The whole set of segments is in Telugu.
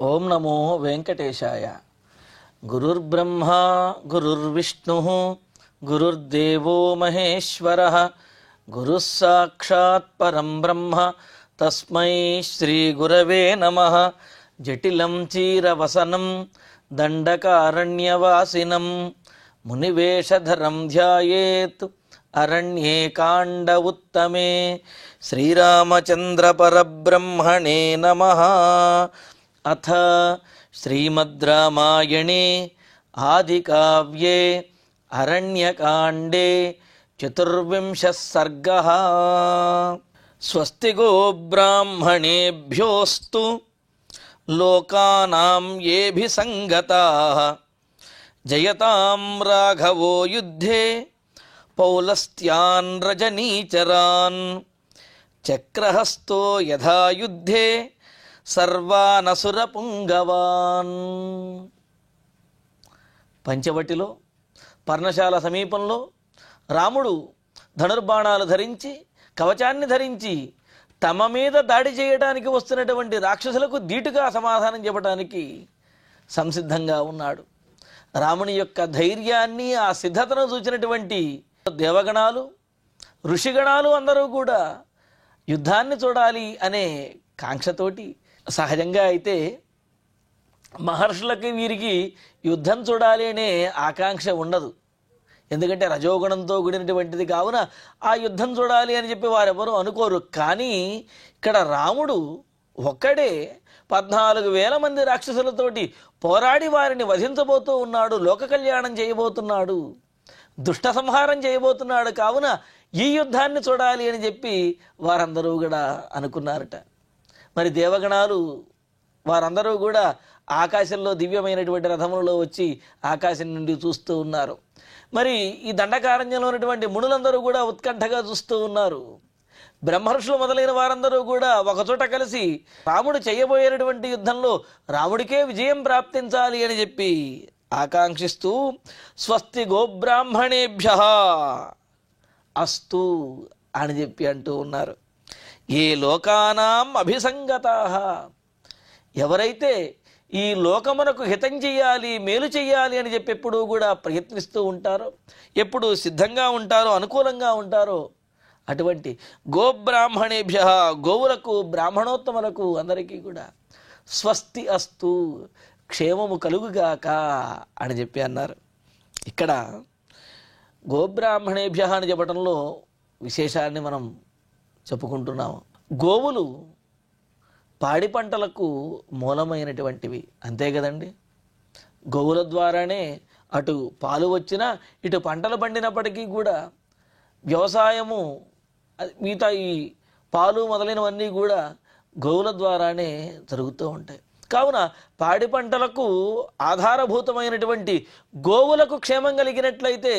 ఓం నమో వెంకటేశాయ. గురుర్బ్రహ్మా గురుర్విష్ణుః గురుర్దేవో మహేశ్వరః గురుః సాక్షాత్ పరం బ్రహ్మ తస్మై శ్రీ గురవే నమః. జటిలం చీరవసనం దండకారణ్యవాసినం మునివేషధరం ధ్యాయేత్ అరణ్యే కాండ ఉత్తమే. శ్రీరామచంద్ర పరబ్రహ్మణే నమః. అథ శ్రీమద్ రామాయణే ఆదికావ్యే అరణ్యకాండే చతుర్వింశः సర్గः. స్వస్తి గో బ్రాహ్మణేభ్యోస్తు లోకానాం యేభిసంగతాః జయతాం రాఘవో యుద్ధే పౌలస్త్యాన్ రజనీచరాన్ చక్రహస్తో యథా యుద్ధే సర్వానసురపుంగవాన్. పంచవటిలో పర్ణశాల సమీపంలో రాముడు ధనుర్బాణాలు ధరించి కవచాన్ని ధరించి తమ మీద దాడి చేయడానికి వస్తున్నటువంటి రాక్షసులకు ధీటుగా సమాధానం చెప్పడానికి సంసిద్ధంగా ఉన్నాడు. రాముని యొక్క ధైర్యాన్ని ఆ సిద్ధతను చూచినటువంటి దేవగణాలు ఋషిగణాలు అందరూ కూడా యుద్ధాన్ని చూడాలి అనే కాంక్షతోటి, సహజంగా అయితే మహర్షులకి వీరికి యుద్ధం చూడాలి అనే ఆకాంక్ష ఉండదు. ఎందుకంటే రజోగుణంతో కూడినటువంటిది కావున ఆ యుద్ధం చూడాలి అని చెప్పి వారెవరూ అనుకోరు. కానీ ఇక్కడ రాముడు ఒక్కడే 14,000 మంది రాక్షసులతోటి పోరాడి వారిని వధించబోతూ ఉన్నాడు, లోక కళ్యాణం చేయబోతున్నాడు, దుష్ట సంహారం చేయబోతున్నాడు. కావున ఈ యుద్ధాన్ని చూడాలి అని చెప్పి వారందరూ కూడా అనుకున్నారట. మరి దేవగణాలు వారందరూ కూడా ఆకాశంలో దివ్యమైనటువంటి రథములలో వచ్చి ఆకాశం నుండి చూస్తూ ఉన్నారు. మరి ఈ దండకారణ్యంలో ఉన్నటువంటి మునులందరూ కూడా ఉత్కంఠగా చూస్తూ ఉన్నారు. బ్రహ్మర్షులు మొదలైన వారందరూ కూడా ఒకచోట కలిసి రాముడు చేయబోయేటువంటి యుద్ధంలో రాముడికే విజయం ప్రాప్తించాలి అని చెప్పి ఆకాంక్షిస్తూ స్వస్తి గోబ్రాహ్మణేభ్యః అస్తు అని చెప్పి అంటూ ఉన్నారు. ఏ లోకానాం అభిసంగతాః, ఎవరైతే ఈ లోకమునకు హితం చెయ్యాలి, మేలు చెయ్యాలి అని చెప్పి ఎప్పుడూ కూడా ప్రయత్నిస్తూ ఉంటారో, ఎప్పుడు సిద్ధంగా ఉంటారో, అనుకూలంగా ఉంటారో అటువంటి గోబ్రాహ్మణేభ్యః, గోవులకు బ్రాహ్మణోత్తములకు అందరికీ కూడా స్వస్తి అస్తు, క్షేమము కలుగుగాక అని చెప్పి అన్నారు. ఇక్కడ గోబ్రాహ్మణేభ్యః అని చెప్పడంలో విశేషాన్ని మనం చెప్పుకుంటున్నాము. గోవులు పాడి పంటలకు మూలమైనటువంటివి, అంతే కదండి. గోవుల ద్వారానే అటు పాలు వచ్చినా ఇటు పంటలు పండినప్పటికీ కూడా వ్యవసాయము, మిగతా ఈ పాలు మొదలైనవన్నీ కూడా గోవుల ద్వారానే జరుగుతూ ఉంటాయి. కావున పాడి పంటలకు ఆధారభూతమైనటువంటి గోవులకు క్షేమం కలిగినట్లయితే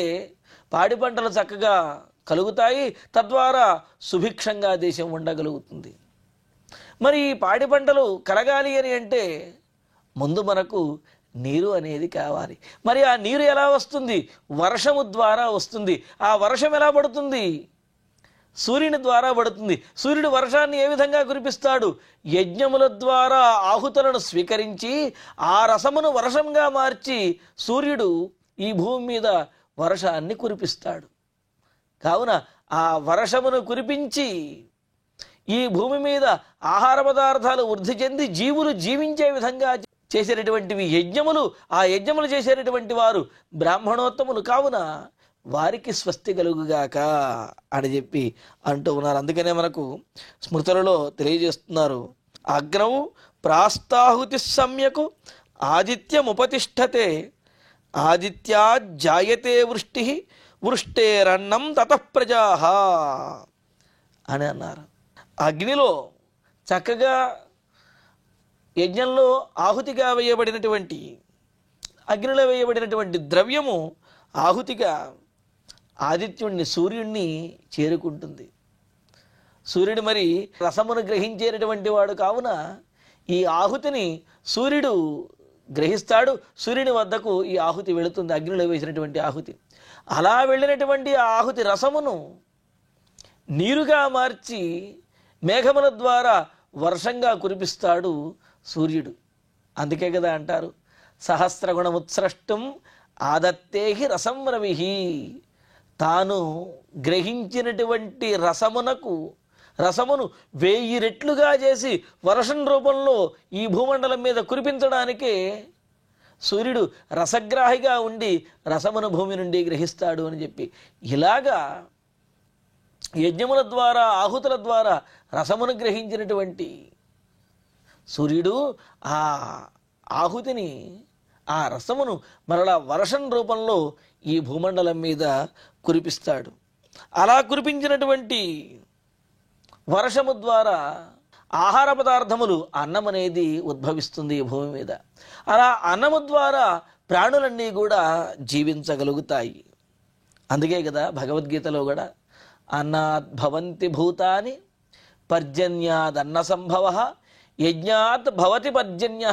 పాడి పంటలు చక్కగా కలుగుతాయి, తద్వారా సుభిక్షంగా దేశం ఉండగలుగుతుంది. మరి ఈ పాడి పంటలు కలగాలి అని అంటే ముందు మనకు నీరు అనేది కావాలి. మరి ఆ నీరు ఎలా వస్తుంది? వర్షము ద్వారా వస్తుంది. ఆ వర్షం ఎలా పడుతుంది? సూర్యుని ద్వారా పడుతుంది. సూర్యుడు వర్షాన్ని ఏ విధంగా కురిపిస్తాడు? యజ్ఞముల ద్వారా ఆహుతులను స్వీకరించి ఆ రసమును వర్షంగా మార్చి సూర్యుడు ఈ భూమి మీద వర్షాన్ని కురిపిస్తాడు. కావున ఆ వర్షమును కురిపించి ఈ భూమి మీద ఆహార పదార్థాలు వృద్ధి చెంది జీవులు జీవించే విధంగా చేసేటటువంటివి యజ్ఞములు. ఆ యజ్ఞములు చేసేటటువంటి వారు బ్రాహ్మణోత్తములు. కావున వారికి స్వస్తి కలుగుగాక అని చెప్పి అంటూ ఉన్నారు. అందుకనే మనకు స్మృతులలో తెలియజేస్తున్నారు. అగ్నౌ ప్రాస్తాహుతి సమ్యకు ఆదిత్యముపతిష్టతే ఆదిత్యా జాయతే వృష్టి వృష్టేరన్నం తతః ప్రజాః అని అన్నారు. అగ్నిలో చక్కగా యజ్ఞంలో ఆహుతిగా వేయబడినటువంటి అగ్నిలో వేయబడినటువంటి ద్రవ్యము ఆహుతిగా ఆదిత్యుణ్ణి సూర్యుణ్ణి చేరుకుంటుంది. సూర్యుడు మరి రసమును గ్రహించేటటువంటి వాడు కావున ఈ ఆహుతిని సూర్యుడు గ్రహిస్తాడు. సూర్యుని వద్దకు ఈ ఆహుతి వెళుతుంది, అగ్నిలో వేసినటువంటి ఆహుతి. అలా వెళ్ళినటువంటి ఆ ఆహుతి రసమును నీరుగా మార్చి మేఘముల ద్వారా వర్షంగా కురిపిస్తాడు సూర్యుడు. అందుకే కదా అంటారు, సహస్రగుణముత్స్రష్టం ఆదత్తేహి రసం రవిహి. తాను గ్రహించినటువంటి రసమును 1000 రెట్లుగా చేసి వర్షం రూపంలో ఈ భూమండలం మీద కురిపించడానికే సూర్యుడు రసగ్రాహిగా ఉండి రసమును భూమి నుండి గ్రహిస్తాడు అని చెప్పి, ఇలాగా యజ్ఞముల ద్వారా ఆహుతుల ద్వారా రసమును గ్రహించినటువంటి సూర్యుడు ఆ ఆహుతిని ఆ రసమును మరలా వర్షం రూపంలో ఈ భూమండలం మీద కురిపిస్తాడు. అలా కురిపించినటువంటి వర్షము ద్వారా ఆహార పదార్థములు అన్నం అనేది ఉద్భవిస్తుంది ఈ భూమి మీద. అలా అన్నము ద్వారా ప్రాణులన్నీ కూడా జీవించగలుగుతాయి. అందుకే కదా భగవద్గీతలో కూడా అన్నాద్ భవంతి భూతాని పర్జన్యాదన్న సంభవ యజ్ఞాత్ భవతి పర్జన్య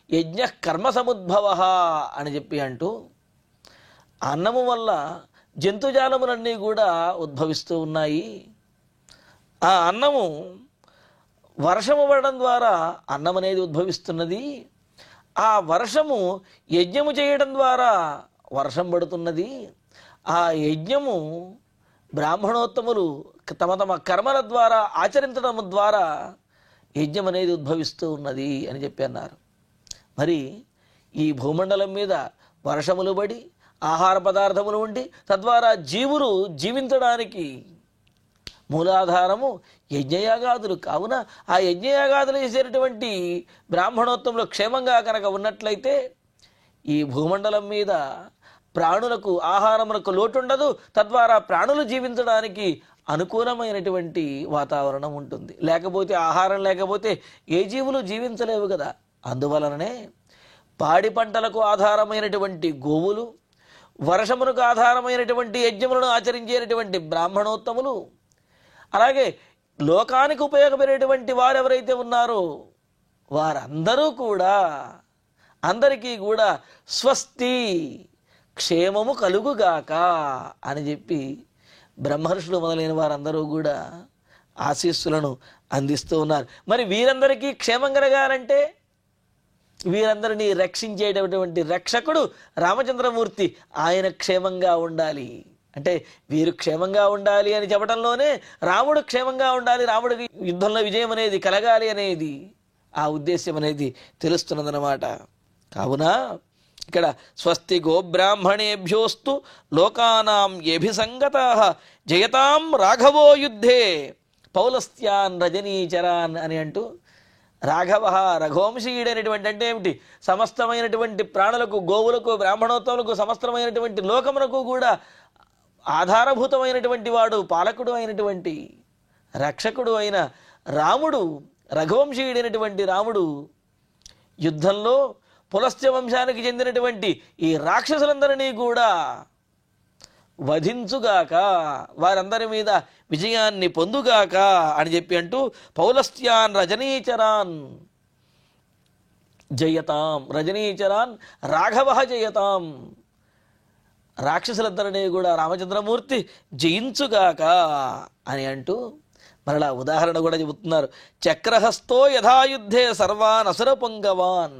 యజ్ఞ కర్మ సముద్భవ అని చెప్పి అంటూ అన్నము వల్ల జంతుజాలములన్నీ కూడా ఉద్భవిస్తూ ఉన్నాయి. ఆ అన్నము వర్షము పడడం ద్వారా అన్నం అనేది ఉద్భవిస్తున్నది. ఆ వర్షము యజ్ఞము చేయడం ద్వారా వర్షం పడుతున్నది. ఆ యజ్ఞము బ్రాహ్మణోత్తములు తమ తమ కర్మల ద్వారా ఆచరించడం ద్వారా యజ్ఞం అనేది ఉద్భవిస్తూ ఉన్నది అని చెప్పి అన్నారు. మరి ఈ భూమండలం మీద వర్షములు పడి ఆహార పదార్థములు ఉండి తద్వారా జీవులు జీవించడానికి మూలాధారము యజ్ఞయాగాదులు. కావున ఆ యజ్ఞయాగాదులు చేసేటటువంటి బ్రాహ్మణోత్తములు క్షేమంగా కనుక ఉన్నట్లయితే ఈ భూమండలం మీద ప్రాణులకు ఆహారములకు లోటు ఉండదు. తద్వారా ప్రాణులు జీవించడానికి అనుకూలమైనటువంటి వాతావరణం ఉంటుంది. లేకపోతే ఆహారం లేకపోతే ఏ జీవులు జీవించలేవు కదా. అందువలననే పాడి పంటలకు ఆధారమైనటువంటి గోవులు, వర్షమునకు ఆధారమైనటువంటి యజ్ఞములను ఆచరించేటటువంటి బ్రాహ్మణోత్తములు, అలాగే లోకానికి ఉపయోగపడేటువంటి వారు ఎవరైతే ఉన్నారో వారందరూ కూడా అందరికీ కూడా స్వస్తి క్షేమము కలుగుగాక అని చెప్పి బ్రహ్మర్షులు మొదలైన వారందరూ కూడా ఆశీస్సులను అందిస్తూ ఉన్నారు. మరి వీరందరికీ క్షేమం కలగాలంటే వీరందరినీ రక్షించేటటువంటి రక్షకుడు రామచంద్రమూర్తి, ఆయన క్షేమంగా ఉండాలి. అంటే వీరు క్షేమంగా ఉండాలి అని చెప్పడంలోనే రాముడు క్షేమంగా ఉండాలి, రాముడికి యుద్ధంలో విజయం అనేది కలగాలి అనేది ఆ ఉద్దేశ్యం అనేది తెలుస్తున్నదన్నమాట. కావున ఇక్కడ స్వస్తి గోబ్రాహ్మణేభ్యోస్తు లోకానాం ఏభిసంగతాః జయతాం రాఘవో యుద్ధే పౌలస్త్యాన్ రజనీచరాన్ అని అంటూ రాఘవ రఘువంశీయుడైనటువంటి అంటే ఏమిటి, సమస్తమైనటువంటి ప్రాణులకు, గోవులకు, బ్రాహ్మణోత్తములకు, సమస్తమైనటువంటి లోకమునకు కూడా ఆధారభూతమైనటువంటి వాడు, పాలకుడు అయినటువంటి రక్షకుడు అయిన రాముడు, రఘువంశీయుడైనటువంటి రాముడు యుద్ధంలో పులస్త్య వంశానికి చెందినటువంటి ఈ రాక్షసులందరినీ కూడా వధించుగాక, వారందరి మీద విజయాన్ని పొందుగాక అని చెప్పి అంటూ పౌలస్త్యాన్ రజనీచరాన్ జయతాం, రజనీచరాన్ రాఘవ జయతాం, రాక్షసులందరినీ కూడా రామచంద్రమూర్తి జయించుగాక అని అంటూ మరలా ఉదాహరణ కూడా చెబుతున్నారు. చక్రహస్తో యథాయుద్ధే సర్వాన్ అసుర పొంగవాన్.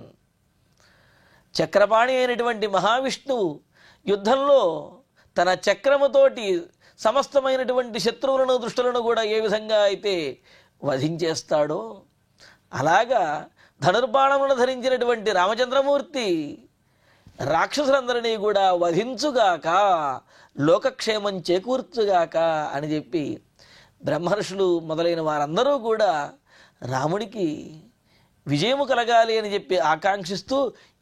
చక్రపాణి అయినటువంటి మహావిష్ణువు యుద్ధంలో తన చక్రముతోటి సమస్తమైనటువంటి శత్రువులను, దుష్టులను కూడా ఏ విధంగా అయితే వధించేస్తాడో అలాగా ధనుర్బాణములను ధరించినటువంటి రామచంద్రమూర్తి రాక్షసులందరినీ కూడా వధించుగాక, లోకక్షేమం చేకూర్చుగాక అని చెప్పి బ్రహ్మర్షులు మొదలైన వారందరూ కూడా రాముడికి విజయము కలగాలి అని చెప్పి ఆకాంక్షిస్తూ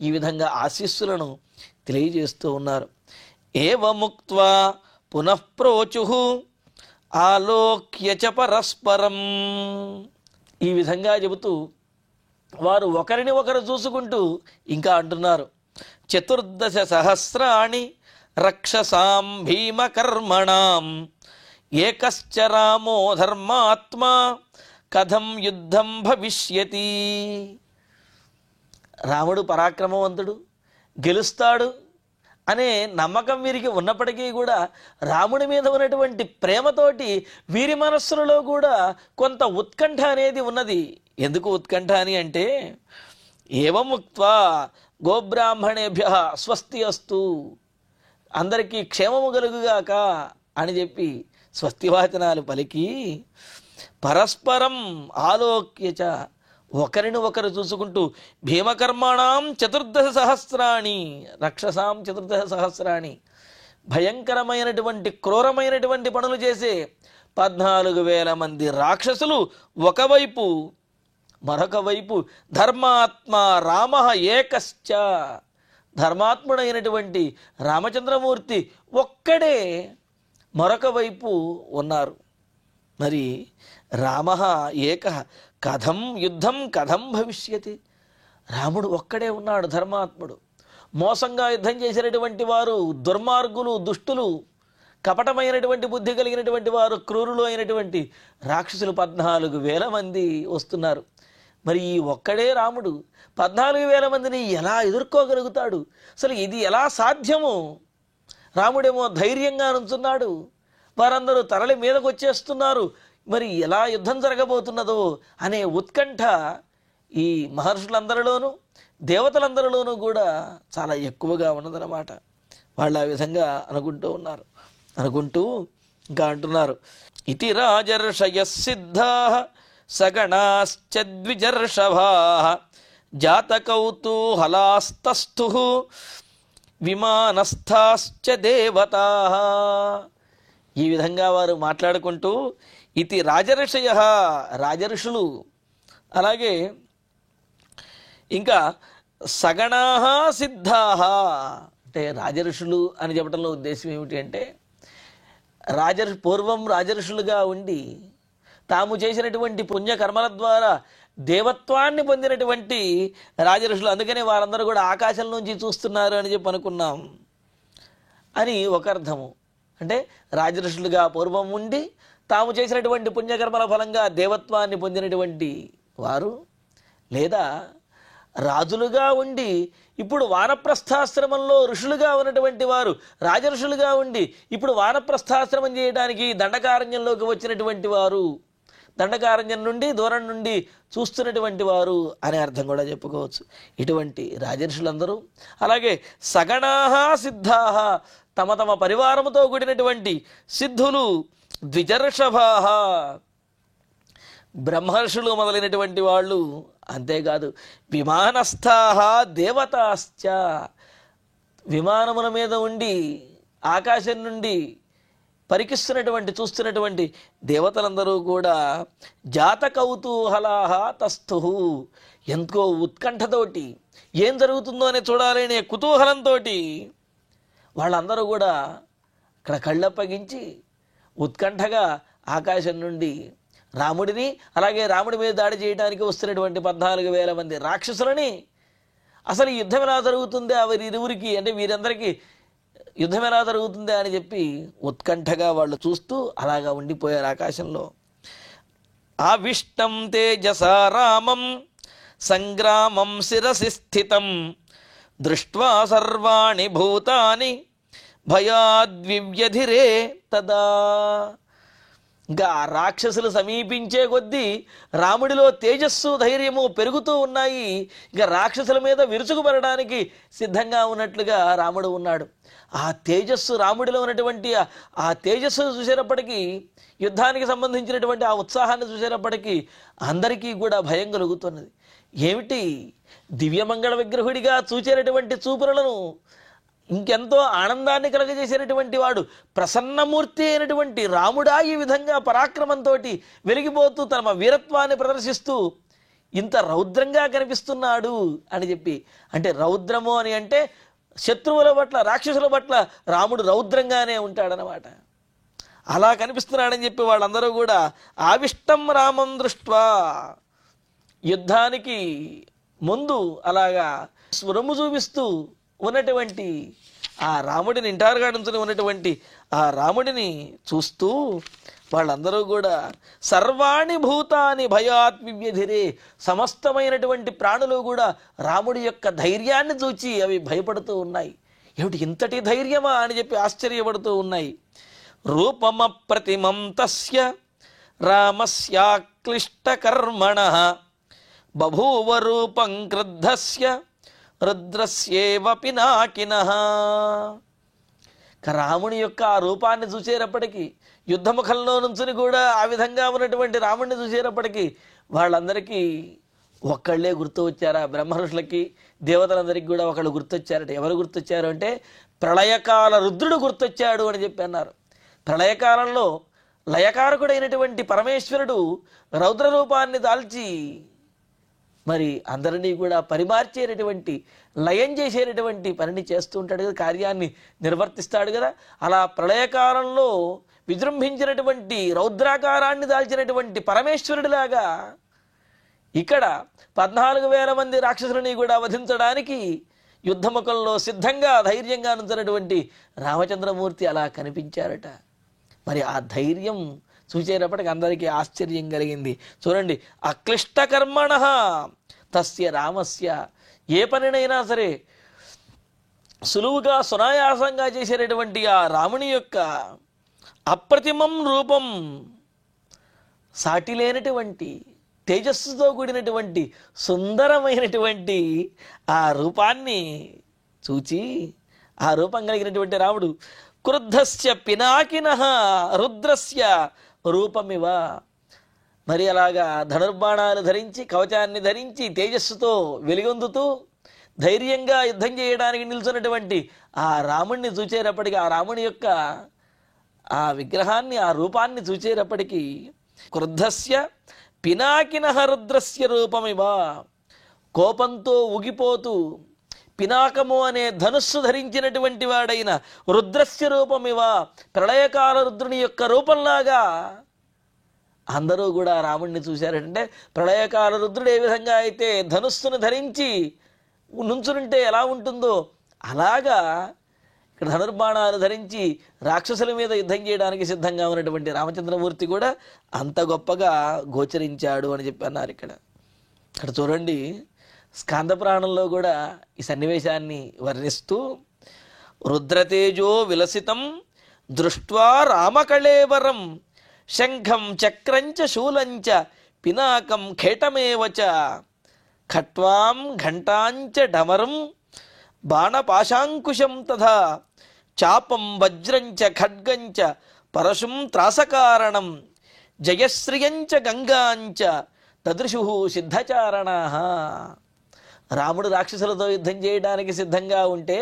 ఈ విధంగా ఆశీస్సులను తెలియజేస్తూ ఉన్నారు. ఏవముక్త్వా పునఃప్రోచుః ఆలోక్య చ పరస్పరం. ఈ విధంగా చెబుతూ వారు ఒకరిని ఒకరు చూసుకుంటూ ఇంకా అంటున్నారు, 14 సహస్రాణి రక్షసాం భీమకర్మణాం ఏకశ్చ రామో ధర్మాత్మా కథం యుద్ధం భవిష్యతి. రాముడు పరాక్రమవంతుడు, గెలుస్తాడు అనే నమ్మకం వీరికి ఉన్నప్పటికీ కూడా రాముడి మీద ఉన్నటువంటి ప్రేమతోటి వీరి మనస్సులలో కూడా కొంత ఉత్కంఠ అనేది ఉన్నది. ఎందుకు ఉత్కంఠ అని అంటే, ఏవముక్త్వా గోబ్రాహ్మణేభ్య స్వస్తి అస్తు, అందరికీ క్షేమము కలుగుగాక అని చెప్పి స్వస్తివాచనాలు పలికి, పరస్పరం ఆలోక్యచ, ఒకరిని ఒకరు చూసుకుంటూ, భీమకర్మణాం 14 సహస్రాణి రక్షసాం 14 సహస్రాణి, భయంకరమైనటువంటి క్రూరమైనటువంటి పనులు చేసే 14,000 మంది రాక్షసులు ఒకవైపు, మరొక వైపు ధర్మాత్మ రామ ఏకశ్చ, ధర్మాత్ముడైనటువంటి రామచంద్రమూర్తి ఒక్కడే మరొక వైపు ఉన్నారు. మరి రామ ఏక కథం యుద్ధం కథం భవిష్యతి, రాముడు ఒక్కడే ఉన్నాడు, ధర్మాత్ముడు. మోసంగా యుద్ధం చేసినటువంటి వారు దుర్మార్గులు, దుష్టులు, కపటమైనటువంటి బుద్ధి కలిగినటువంటి వారు, క్రూరులు అయినటువంటి రాక్షసులు 14,000 మంది వస్తున్నారు. మరి ఈ ఒక్కడే రాముడు 14,000 మందిని ఎలా ఎదుర్కోగలుగుతాడు? అసలు ఇది ఎలా సాధ్యము? రాముడేమో ధైర్యంగా నుంచున్నాడు, వారందరూ తరలి మీదకు వచ్చేస్తున్నారు. మరి ఎలా యుద్ధం జరగబోతున్నదో అనే ఉత్కంఠ ఈ మహర్షులందరిలోనూ దేవతలందరిలోనూ కూడా చాలా ఎక్కువగా ఉన్నదన్నమాట. వాళ్ళు ఆ విధంగా అనుకుంటూ ఉన్నారు. అనుకుంటూ ఇంకా అంటున్నారు, ఇతి రాజర్షయ సిద్ధా సగణాశ్చ ద్విజర్షభా జాతకౌతూహలాస్తస్థు విమానస్థాశ్చ దేవతా. ఈ విధంగా వారు మాట్లాడుకుంటూ, ఇతి రాజర్షయ, రాజర్షులు, అలాగే ఇంకా సగణాః సిద్ధాః. అంటే రాజర్షులు అని చెప్పడంలో ఉద్దేశం ఏమిటి అంటే, పూర్వం రాజర్షులుగా ఉండి తాము చేసినటువంటి పుణ్యకర్మల ద్వారా దేవత్వాన్ని పొందినటువంటి రాజర్షులు, అందుకనే వారందరూ కూడా ఆకాశం నుంచి చూస్తున్నారు అని చెప్పి అనుకున్నాం అని ఒక అర్థము. అంటే రాజర్షులుగా పూర్వం ఉండి తాము చేసినటువంటి పుణ్యకర్మల ఫలంగా దేవత్వాన్ని పొందినటువంటి వారు, లేదా రాజులుగా ఉండి ఇప్పుడు వానప్రస్థాశ్రమంలో ఋషులుగా ఉన్నటువంటి వారు, రాజఋషులుగా ఉండి ఇప్పుడు వానప్రస్థాశ్రమం చేయడానికి దండకారణ్యంలోకి వచ్చినటువంటి వారు, దండకారణ్యం నుండి దూరం నుండి చూస్తున్నటువంటి వారు అనే అర్థం కూడా చెప్పుకోవచ్చు. ఇటువంటి రాజర్షులందరూ, అలాగే సగణాః సిద్ధాః, తమ తమ పరివారముతో కూడినటువంటి సిద్ధులు, ద్విజర్షభాః, బ్రహ్మర్షులు మొదలైనటువంటి వాళ్ళు, అంతేకాదు విమానస్థాః దేవతాశ్చ, విమానముల మీద ఉండి ఆకాశం నుండి పరికిస్తున్నటువంటి చూస్తున్నటువంటి దేవతలందరూ కూడా జాతకౌతూహలాః తస్థు, ఎంతో ఉత్కంఠతోటి ఏం జరుగుతుందో అని చూడాలనే కుతూహలంతో వాళ్ళందరూ కూడా అక్కడ కళ్ళప్పగించి ఉత్కంఠగా ఆకాశం నుండి రాముడిని, అలాగే రాముడి మీద దాడి చేయడానికి వస్తున్నటువంటి 14,000 మంది రాక్షసులని, అసలు ఈ యుద్ధం ఎలా జరుగుతుందో వీరిరువురికి, అంటే వీరందరికీ యుద్ధం ఎలా జరుగుతుందో అని చెప్పి ఉత్కంఠగా వాళ్ళు చూస్తూ అలాగా ఉండిపోయారు ఆకాశంలో. ఆవిష్టం తేజసా రామం సంగ్రామం శిరసి స్థితం దృష్ట్వా సర్వాణి భూతాని భయాద్వివ్యధిరే తదా. ఇంకా ఆ రాక్షసులు సమీపించే కొద్దీ రాముడిలో తేజస్సు ధైర్యము పెరుగుతూ ఉన్నాయి. ఇంకా రాక్షసుల మీద విరుచుకుపడడానికి సిద్ధంగా ఉన్నట్లుగా రాముడు ఉన్నాడు. ఆ తేజస్సు, రాముడిలో ఉన్నటువంటి ఆ తేజస్సు చూసేటప్పటికీ, యుద్ధానికి సంబంధించినటువంటి ఆ ఉత్సాహాన్ని చూసేటప్పటికీ అందరికీ కూడా భయం కలుగుతున్నది. ఏమిటి, దివ్యమంగళ విగ్రహుడిగా చూచేటటువంటి చూపులను ఇంకెంతో ఆనందాన్ని కలగజేసినటువంటి వాడు, ప్రసన్నమూర్తి అయినటువంటి రాముడా ఈ విధంగా పరాక్రమంతో వెలిగిపోతూ తన వీరత్వాన్ని ప్రదర్శిస్తూ ఇంత రౌద్రంగా కనిపిస్తున్నాడు అని చెప్పి. అంటే రౌద్రము అని అంటే శత్రువుల పట్ల, రాక్షసుల పట్ల రాముడు రౌద్రంగానే ఉంటాడనమాట. అలా కనిపిస్తున్నాడని చెప్పి వాళ్ళందరూ కూడా ఆవిష్టం రామం దృష్ట్వా, యుద్ధానికి ముందు అలాగా రొమ్ము చూపిస్తూ ఉన్నటువంటి ఆ రాముడిని, ఇంటారుగా నుంచుని ఉన్నటువంటి ఆ రాముడిని చూస్తూ వాళ్ళందరూ కూడా సర్వాణి భూతాని భయాత్ వివ్యధిరే, సమస్తమైనటువంటి ప్రాణులు కూడా రాముడి యొక్క ధైర్యాన్ని చూచి అవి భయపడుతూ ఉన్నాయి. ఏమిటి ఇంతటి ధైర్యమా అని చెప్పి ఆశ్చర్యపడుతూ ఉన్నాయి. రూపమప్రతిమం తస్య రామస్యాక్లిష్టకర్మణః బభూవ రూపం క్రుద్ధస్య రుద్రస్యేవ పినాకినః. రాముని యొక్క ఆ రూపాన్ని చూసేటప్పటికీ, యుద్ధముఖంలో నుంచుని కూడా ఆ విధంగా ఉన్నటువంటి రాముడిని చూసేటప్పటికీ వాళ్ళందరికీ ఒక్కళ్ళే గుర్తు వచ్చారా? బ్రహ్మఋషులకి, దేవతలందరికీ కూడా ఒకళ్ళు గుర్తొచ్చారట. ఎవరు గుర్తొచ్చారు అంటే ప్రళయకాల రుద్రుడు గుర్తొచ్చాడు అని చెప్పి అన్నారు. ప్రళయకాలంలో లయకారకుడైనటువంటి పరమేశ్వరుడు రౌద్ర రూపాన్ని దాల్చి మరి అందరినీ కూడా పరిమార్చేటటువంటి, లయం చేసేటటువంటి పనిని చేస్తూ ఉంటాడు కదా, కార్యాన్ని నిర్వర్తిస్తాడు కదా. అలా ప్రళయకాలంలో విజృంభించినటువంటి రౌద్రాకారాన్ని దాల్చినటువంటి పరమేశ్వరుడిలాగా ఇక్కడ 14,000 మంది రాక్షసులని కూడా వధించడానికి యుద్ధముఖంలో సిద్ధంగా ధైర్యంగా నుంచినటువంటి రామచంద్రమూర్తి అలా కనిపించారట. మరి ఆ ధైర్యం చూసేటప్పటికి అందరికీ ఆశ్చర్యం కలిగింది. చూడండి, అక్లిష్టకర్మణః తస్య రామస్య, ఏ పనినైనా సరే సులువుగా సునాయాసంగా చేసేటటువంటి ఆ రాముని యొక్క అప్రతిమం రూపం, సాటి లేనటువంటి తేజస్సుతో కూడినటువంటి సుందరమైనటువంటి ఆ రూపాన్ని చూచి, ఆ రూపం కలిగినటువంటి రాముడు క్రుద్ధస్య పినాకినః రుద్రస్య రూపమివ, మరి అలాగా ధనుర్బాణాలు ధరించి, కవచాన్ని ధరించి, తేజస్సుతో వెలుగొందుతూ ధైర్యంగా యుద్ధం చేయడానికి నిల్చున్నటువంటి ఆ రాముణ్ణి చూచేటప్పటికి, ఆ రాముని యొక్క ఆ విగ్రహాన్ని, ఆ రూపాన్ని చూచేటప్పటికీ క్రుద్ధస్య పినాకినః రుద్రస్య రూపమివ, కోపంతో ఉగిపోతూ పినాకము అనే ధనుస్సు ధరించినటువంటి వాడైన రుద్రస్య రూపమివ, ప్రళయకాల రుద్రుని యొక్క రూపంలాగా అందరూ కూడా రాముడిని చూశారంటే, ప్రళయకాల రుద్రుడు ఏ విధంగా అయితే ధనుస్సును ధరించి నుంచునుంటే ఎలా ఉంటుందో అలాగా ఇక్కడ ధనుర్బాణాలు ధరించి రాక్షసుల మీద యుద్ధం చేయడానికి సిద్ధంగా ఉన్నటువంటి రామచంద్రమూర్తి కూడా అంత గొప్పగా గోచరించాడు అని చెప్పి అన్నారు. ఇక్కడ చూడండి, స్కాంద పురాణంలో కూడా ఈ సన్నివేశాన్ని వర్ణిస్తూ రుద్రతేజో విలసితం దృష్ట్వా రామకళేవరం శంఖం చక్రంచ శూలంచ పినాకం ఖేటమేవచ ఖట్వాం ఘంటాంచ డమరం బాణపాశాంకుశం తథా చాపం వజ్రంచ ఖడ్గంచ పరశుం త్రాసకారణం జయశ్రియంచ గంగాంచ తదృశు సిద్ధచారణాః. రాముడు రాక్షసులతో యుద్ధం చేయడానికి సిద్ధంగా ఉంటే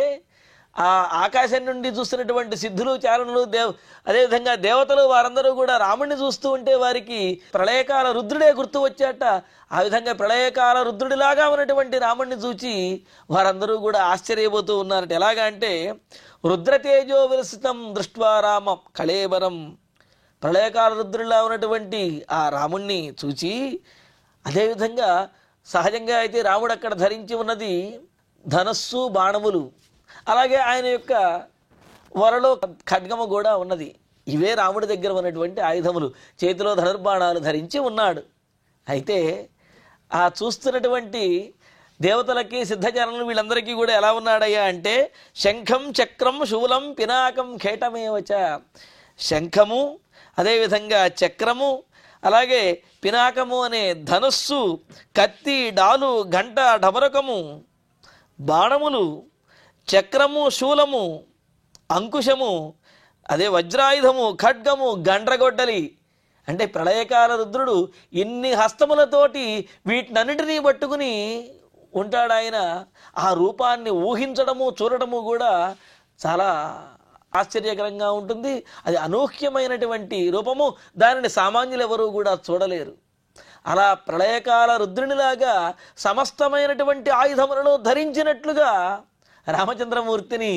ఆ ఆకాశం నుండి చూస్తున్నటువంటి సిద్ధులు, చారణులు, అదేవిధంగా దేవతలు వారందరూ కూడా రాముడిని చూస్తూ ఉంటే వారికి ప్రళయకాల రుద్రుడే గుర్తు వచ్చాట. ఆ విధంగా ప్రళయకాల రుద్రుడిలాగా ఉన్నటువంటి రాముడిని చూచి వారందరూ కూడా ఆశ్చర్యపోతూ ఉన్నారట. ఎలాగా అంటే రుద్రతేజో విలసితం దృష్ట్వా రామ కళేబరం, ప్రళయకాల రుద్రుడిలా ఉన్నటువంటి ఆ రాముణ్ణి చూచి, అదేవిధంగా సహజంగా అయితే రాముడు అక్కడ ధరించి ఉన్నది ధనస్సు, బాణములు, అలాగే ఆయన యొక్క వరలో ఖడ్గము కూడా ఉన్నది. ఇవే రాముడి దగ్గర ఉన్నటువంటి ఆయుధములు. చేతిలో ధనుర్బాణాలు ధరించి ఉన్నాడు. అయితే ఆ చూస్తున్నటువంటి దేవతలకి, సిద్ధజనులు, వీళ్ళందరికీ కూడా ఎలా ఉన్నాడయ్యా అంటే శంఖం చక్రం శూలం పినాకం ఖేటమేవచ, శంఖము, అదేవిధంగా చక్రము, అలాగే పినాకము అనే ధనుస్సు, కత్తి, డాలు, గంట, ఢమరకము, బాణములు, చక్రము, శూలము, అంకుశము, అదే వజ్రాయుధము, ఖడ్గము, గండ్రగొడ్డలి. అంటే ప్రళయకాల రుద్రుడు ఇన్ని హస్తములతోటి వీటినన్నిటినీ పట్టుకుని ఉంటాడు. ఆయన ఆ రూపాన్ని ఊహించడము, చూడటము కూడా చాలా ఆశ్చర్యకరంగా ఉంటుంది. అది అనూహ్యమైనటువంటి రూపము, దానిని సామాన్యులు ఎవరూ కూడా చూడలేరు. అలా ప్రళయకాల రుద్రునిలాగా సమస్తమైనటువంటి ఆయుధములను ధరించినట్లుగా రామచంద్రమూర్తిని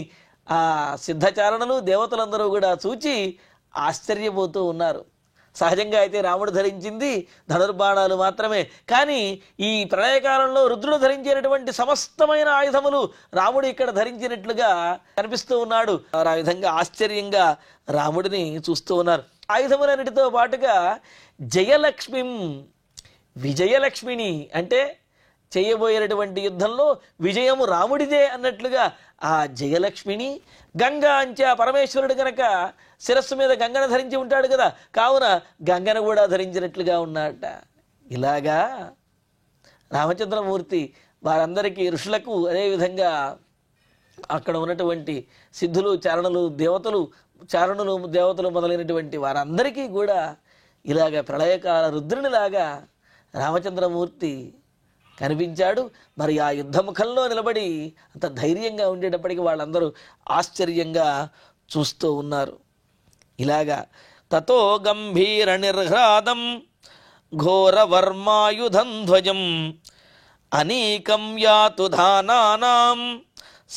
ఆ సిద్ధచారణలు దేవతలందరూ కూడా చూచి ఆశ్చర్యపోతూ ఉన్నారు. సహజంగా అయితే రాముడు ధరించింది ధనుర్బాణాలు మాత్రమే, కానీ ఈ ప్రళయకాలంలో రుద్రుడు ధరించేటటువంటి సమస్తమైన ఆయుధములు రాముడు ఇక్కడ ధరించినట్లుగా కనిపిస్తూ ఉన్నాడు. ఆ విధంగా ఆశ్చర్యంగా రాముడిని చూస్తూ ఉన్నారు. ఆయుధములన్నిటితో పాటుగా జయలక్ష్మిం, విజయలక్ష్మిని, అంటే చేయబోయేటటువంటి యుద్ధంలో విజయము రాముడిదే అన్నట్లుగా ఆ జయలక్ష్మిని, గంగా అంచ పరమేశ్వరుడు గనక శిరస్సు మీద గంగను ధరించి ఉంటాడు కదా, కావున గంగను కూడా ధరించినట్లుగా ఉన్నాడట. ఇలాగా రామచంద్రమూర్తి వారందరికీ, ఋషులకు, అదేవిధంగా అక్కడ ఉన్నటువంటి సిద్ధులు, చారణులు దేవతలు మొదలైనటువంటి వారందరికీ కూడా ఇలాగ ప్రళయకాల రుద్రునిలాగా రామచంద్రమూర్తి కనిపించాడు. మరి ఆ యుద్ధముఖంలో నిలబడి అంత ధైర్యంగా ఉండేటప్పటికీ వాళ్ళందరూ ఆశ్చర్యంగా చూస్తూ ఉన్నారు. ఇలాగా తతో గంభీర నిర్హ్రాదం ఘోరవర్మాయుధం ధ్వజం అనీకం యాతు ధానానాం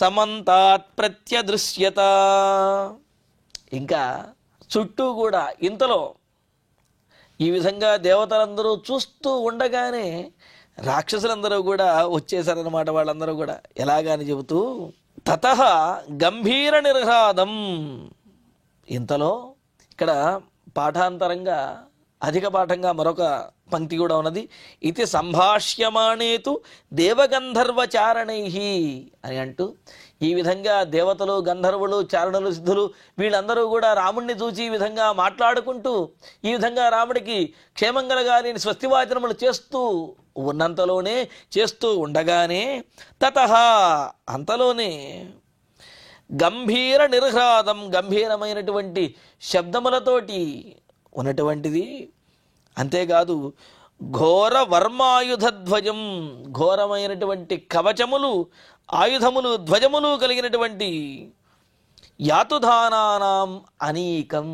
సమంతాత్ ప్రత్యదృశ్యత. ఇంకా చుట్టూ కూడా ఇంతలో ఈ విధంగా దేవతలందరూ చూస్తూ ఉండగానే రాక్షసులందరూ కూడా వచ్చేసారనమాట. వాళ్ళందరూ కూడా ఎలాగాని చెబుతూ తతః గంభీర నిర్హ్రాదం. ఇంతలో ఇక్కడ పాఠాంతరంగా అధిక పాఠంగా మరొక పంక్తి కూడా ఉన్నది. ఇది సంభాష్యమాణేతు దేవగంధర్వచారణై అని అంటూ, ఈ విధంగా దేవతలు, గంధర్వులు, చారణులు, సిద్ధులు వీళ్ళందరూ కూడా రాముడిని చూచి ఈ విధంగా మాట్లాడుకుంటూ, ఈ విధంగా రాముడికి క్షేమం కలగాలి స్వస్తివాచనములు చేస్తూ ఉండగానే తతః అంతలోనే గంభీర నిర్హ్రాదం, గంభీరమైనటువంటి శబ్దములతోటి ఉన్నటువంటిది. అంతేకాదు ఘోర వర్మాయుధ ధ్వజం, ఘోరమైనటువంటి కవచములు, ఆయుధములు, ధ్వజములు కలిగినటువంటి యాతుధానానాం అనీకం,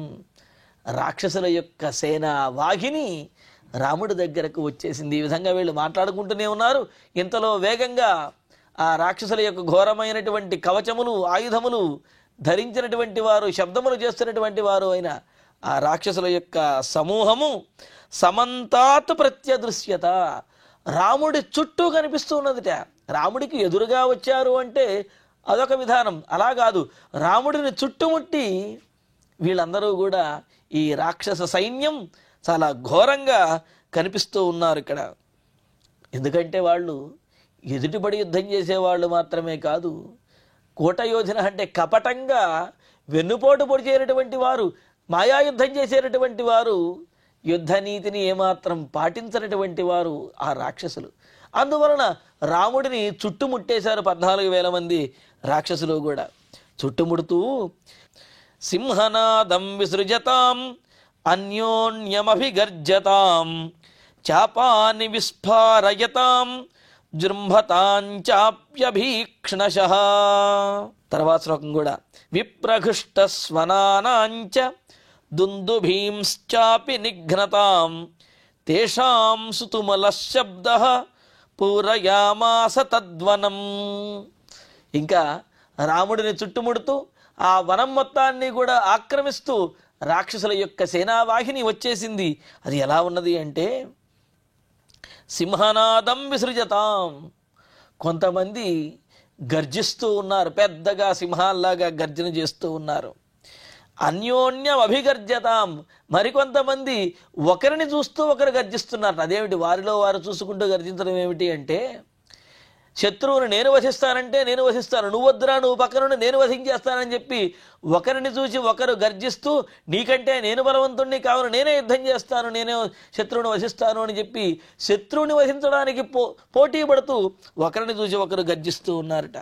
రాక్షసుల యొక్క సేనా వాహిని రాముడి దగ్గరకు వచ్చేసింది. ఈ విధంగా వీళ్ళు మాట్లాడుకుంటూనే ఉన్నారు. ఇంతలో వేగంగా ఆ రాక్షసుల యొక్క ఘోరమైనటువంటి కవచములు, ఆయుధములు ధరించినటువంటి వారు, శబ్దములు చేస్తున్నటువంటి వారు అయిన ఆ రాక్షసుల యొక్క సమూహము సమంతాత్ ప్రత్యదృశ్యత, రాముడి చుట్టూ కనిపిస్తూ ఉన్నదిట. రాముడికి ఎదురుగా వచ్చారు అంటే అదొక విధానం, అలా కాదు, రాముడిని చుట్టుముట్టి వీళ్ళందరూ కూడా ఈ రాక్షస సైన్యం చాలా ఘోరంగా కనిపిస్తూ ఉన్నారు ఇక్కడ. ఎందుకంటే వాళ్ళు ఎదుటిపడి యుద్ధం చేసేవాళ్ళు మాత్రమే కాదు, కూటయోధన అంటే కపటంగా వెన్నుపోటు పొడిచేటటువంటి వారు, మాయాయుద్ధం చేసేటటువంటి వారు, యుద్ధ నీతిని ఏమాత్రం పాటించినటువంటి వారు ఆ రాక్షసులు. అందువలన రాముడిని చుట్టుముట్టేశారు 14,000 మంది రాక్షసులు కూడా. చుట్టుముడుతూ సింహనాదం విసృజతాం అన్యోన్యమభిగర్జతాం చాపాని విస్ఫారయతాం జృంభతాంచాప్యభీక్ష్ణశః. తర్వాత శ్లోకం కూడా విప్రఘృష్ట స్వనానాంచ దుందుభీంశ్చాపి నిఘ్నతాం తేషాం సుతుమల శబ్దః పూరయామాస తద్వనం. ఇంకా రాముడిని చుట్టుముడుతూ ఆ వనం మొత్తాన్ని కూడా ఆక్రమిస్తూ రాక్షసుల యొక్క సేనావాహిని వచ్చేసింది. అది ఎలా ఉన్నది అంటే సింహనాదం విసృజతాం, కొంతమంది గర్జిస్తూ ఉన్నారు, పెద్దగా సింహాల్లాగా గర్జన చేస్తూ ఉన్నారు. అన్యోన్యం అభిగర్జతాం, మరికొంతమంది ఒకరిని చూస్తూ ఒకరు గర్జిస్తున్నారు. అదేమిటి, వారిలో వారు చూసుకుంటూ గర్జించడం ఏమిటి అంటే, శత్రువుని నేను వధిస్తానంటే నేను వధిస్తాను, నువ్వు వద్దురా, నువ్వు పక్కనుండి నేను వధించేస్తానని చెప్పి ఒకరిని చూసి ఒకరు గర్జిస్తూ, నీకంటే నేను బలవంతుణ్ణి కావున నేనే యుద్ధం చేస్తాను, నేనే శత్రువుని వధిస్తాను అని చెప్పి శత్రువుని వధించడానికి పోటీ పడుతూ ఒకరిని చూసి ఒకరు గర్జిస్తూ ఉన్నారట.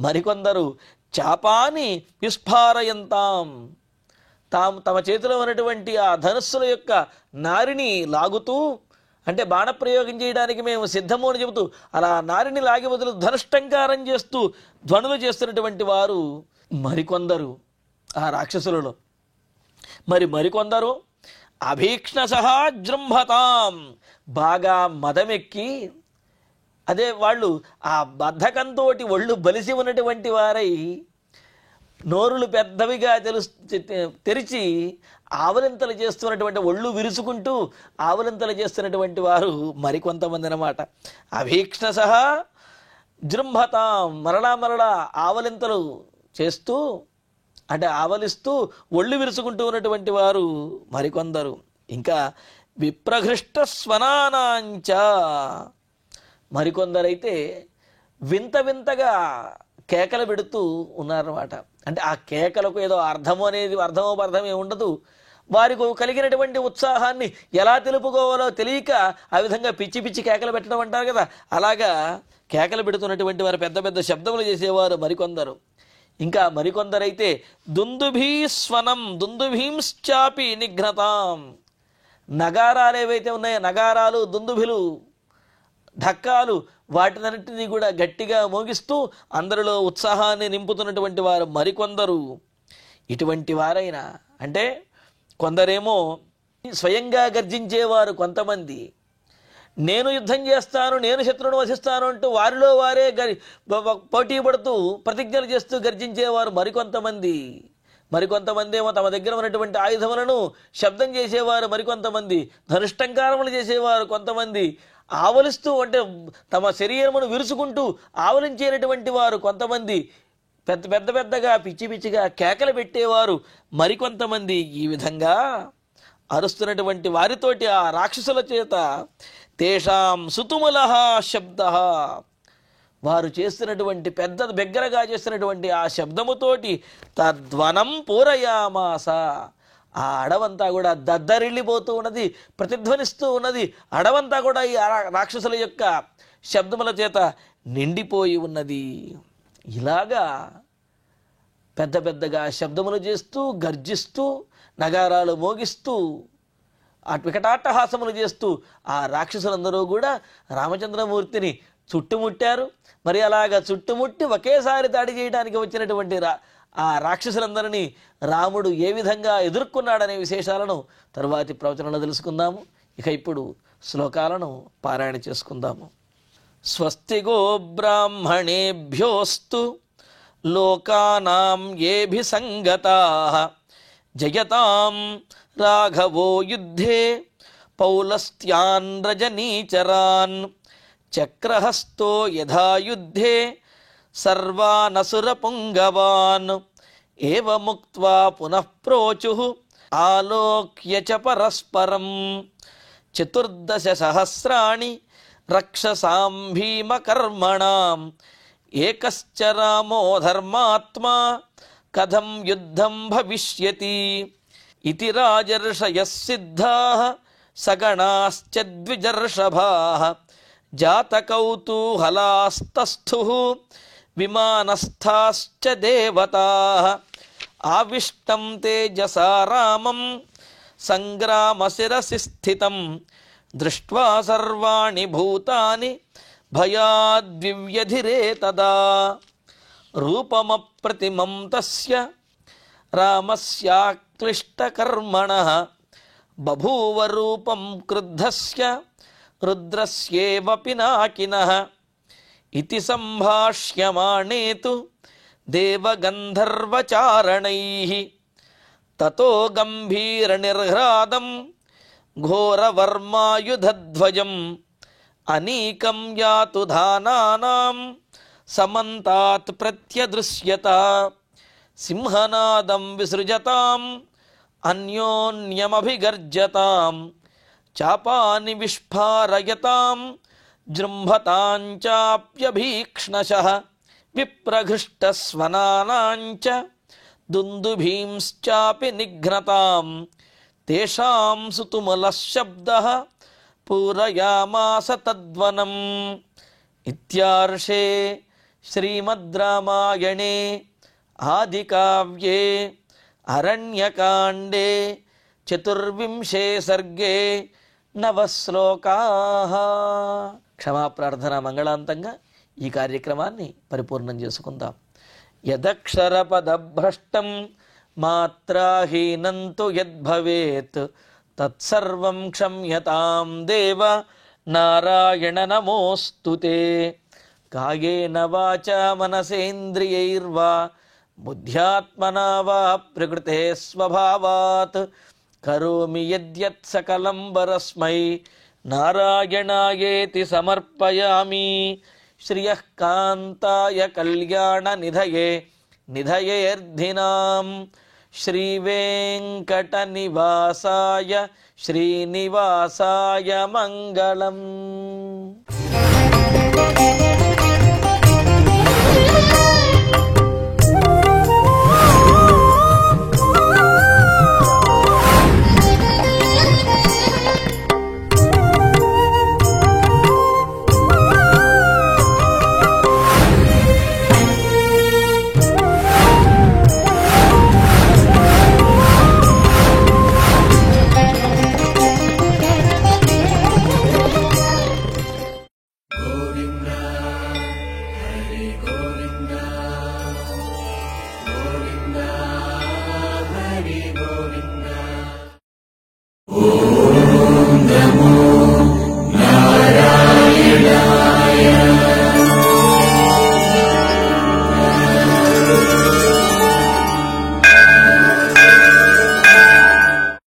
మరికొందరు చాపాని విస్ఫారయంతాం, తమ చేతిలో ఉన్నటువంటి ఆ ధనుస్సుల యొక్క నారిని లాగుతూ, అంటే బాణప్రయోగం చేయడానికి మేము సిద్ధము అని చెబుతూ అలా నారిని లాగి వదులు ధనుష్టంకారం చేస్తూ ధ్వనులు చేస్తున్నటువంటి వారు మరికొందరు ఆ రాక్షసులలో. మరికొందరు అభీక్ష్ణశః జృంభతాం, బాగా మదమెక్కి అదే వాళ్ళు ఆ బద్ధకంతో ఒళ్ళు బలిసి ఉన్నటువంటి వారై నోరులు పెద్దవిగా తెరిచి ఆవలింతలు చేస్తున్నటువంటి ఒళ్ళు విరుచుకుంటూ ఆవలింతలు చేస్తున్నటువంటి వారు మరికొంతమంది అన్నమాట. అభీక్షణ సహా జృంభతాం, మరలా ఆవలింతలు చేస్తూ అంటే ఆవలిస్తూ ఒళ్ళు విరుచుకుంటూ ఉన్నటువంటి వారు మరికొందరు. ఇంకా విప్రఘృష్ట స్వనానాంచ, మరికొందరైతే వింత వింతగా కేకలు పెడుతూ ఉన్నారన్నమాట. అంటే ఆ కేకలకు ఏదో అర్థమో అర్థమే ఉండదు. వారికి కలిగినటువంటి ఉత్సాహాన్ని ఎలా తెలుపుకోవాలో తెలియక ఆ విధంగా పిచ్చి పిచ్చి కేకలు పెట్టడం అంటారు కదా, అలాగా కేకలు పెడుతున్నటువంటి వారు, పెద్ద పెద్ద శబ్దములు చేసేవారు మరికొందరు. ఇంకా మరికొందరైతే దుందుభీస్వనం దుందుభీంశ్చాపి నిఘ్నతాం, నగారాలు ఏవైతే ఉన్నాయో నగారాలు, దుందుభిలు, ఢక్కాలు, వాటినన్నింటినీ కూడా గట్టిగా మోగిస్తూ అందరిలో ఉత్సాహాన్ని నింపుతున్నటువంటి వారు మరికొందరు. ఇటువంటి వారైనా అంటే కొందరేమో స్వయంగా గర్జించేవారు కొంతమంది, నేను యుద్ధం చేస్తాను, నేను శత్రువును వధిస్తాను అంటూ వారిలో వారే పోటీ పడుతూ ప్రతిజ్ఞలు చేస్తూ గర్జించేవారు మరికొంతమంది. మరికొంతమంది ఏమో తమ దగ్గర ఉన్నటువంటి ఆయుధములను శబ్దం చేసేవారు మరికొంతమంది, ధనుష్టంకారములు చేసేవారు కొంతమంది, ఆవలిస్తూ అంటే తమ శరీరమును విరుచుకుంటూ ఆవలించేటటువంటి వారు కొంతమంది, పెద్దగా పిచ్చి పిచ్చిగా కేకలు పెట్టేవారు మరికొంతమంది. ఈ విధంగా అరుస్తున్నటువంటి వారితోటి ఆ రాక్షసుల చేత తేషాం సుతుములః శబ్దః, వారు చేస్తున్నటువంటి బిగ్గరగా చేస్తున్నటువంటి ఆ శబ్దముతోటి తద్వనం పూరయామాస, ఆ అడవంతా కూడా దద్దరిల్లిపోతూ ఉన్నది, ప్రతిధ్వనిస్తూ ఉన్నది. అడవంతా కూడా ఈ రాక్షసుల యొక్క శబ్దముల చేత నిండిపోయి ఉన్నది. ఇలాగా పెద్దగా శబ్దములు చేస్తూ గర్జిస్తూ నగారాలు మోగిస్తూ వికటాట్టహాసములు చేస్తూ ఆ రాక్షసులందరూ కూడా రామచంద్రమూర్తిని చుట్టుముట్టారు. మరి అలాగా చుట్టుముట్టి ఒకేసారి దాడి చేయడానికి వచ్చినటువంటి ఆ రాక్షసులందరినీ రాముడు ఏ విధంగా ఎదుర్కొన్నాడనే విశేషాలను తరువాతి ప్రవచనంలో తెలుసుకుందాము. ఇక ఇప్పుడు శ్లోకాలను పారాయణ చేసుకుందాము. స్వస్తి గో బ్రాహ్మణేభ్యోస్తు లోకానాం ఏభిసంగతాః జయతాం రాఘవో యుద్ధే పౌలస్త్యాన్ రజనీచరాన్ చక్రహస్తో యథా యుద్ధే సర్వానసురపుంగవాన్ ఏవముక్త్వా పునః ప్రోచుః ఆలోక్య చ పరస్పరం 14 సహస్రాణి రక్షసాం భీమకర్మణాం ఏకశ్చ రామో ధర్మాత్మా కథం యుద్ధం భవిష్యతి ఇతి రాజర్షయః సిద్ధాః సగణాశ్చ ద్విజర్షభాః జాతకౌతూహలాస్తస్థుః విమానస్థాశ్చ దేవతాః ఆవిష్టం తేజసా రామం సంగ్రామశిరసి స్థితం దృష్ట్వా సర్వాణి భూతాని భయాద్వివ్యధిరే తదా రూపమప్రతిమం తస్య రామస్యాక్లిష్టకర్మణః బభూవ రూపం క్రుద్ధస్య రుద్రస్యేవ పినాకినః ఇతి సంభాష్యమాణేతు దేవగంధర్వచారణైః తతో గంభీరనిర్హ్రాదం ఘోరవర్మాయుధధ్వజం అనీకం యాతు ధానానాం సమంతాత్ ప్రత్యదృశ్యత సింహనాదం విసృజతాం అన్యోన్యమభిగర్జతాం చాపాని విస్ఫారయతాం జృంభతాంచాప్యభీక్ష్ణశః విప్రఘృష్టస్వనానాంచ దుందుభీంశ్చాపి నిఘ్నతాం తేషాం సుతుములః శబ్దః పూరయామాస తద్వనం. ఇత్యార్షే శ్రీమద్ రామాయణే ఆదికావ్యే అరణ్యకాండే 24 సర్గే 9 శ్లోకాః. క్షమాప్రార్థన మంగళాంతంగా ఈ కార్యక్రమాన్ని పరిపూర్ణం చేసుకుందాం. యదక్షరపదభ్రష్టం మాత్రాహీనం తు యద్భవేత్ తత్సర్వం క్షమ్యతాం దేవ నారాయణ నమోస్తుతే. కాయేన వాచా మనసేంద్రియైర్వా బుద్ధ్యాత్మనా వా ప్రకృతే స్వభావాత్ కరోమి యద్యత్ సకలం పరస్మై నారాయణాయేతి సమర్పయామి. శ్రియః కాంతాయ కళ్యాణ నిధయే నిధయేర్ధినాం శ్రీవేంకట నివాసాయ శ్రీనివాసాయ మంగళం.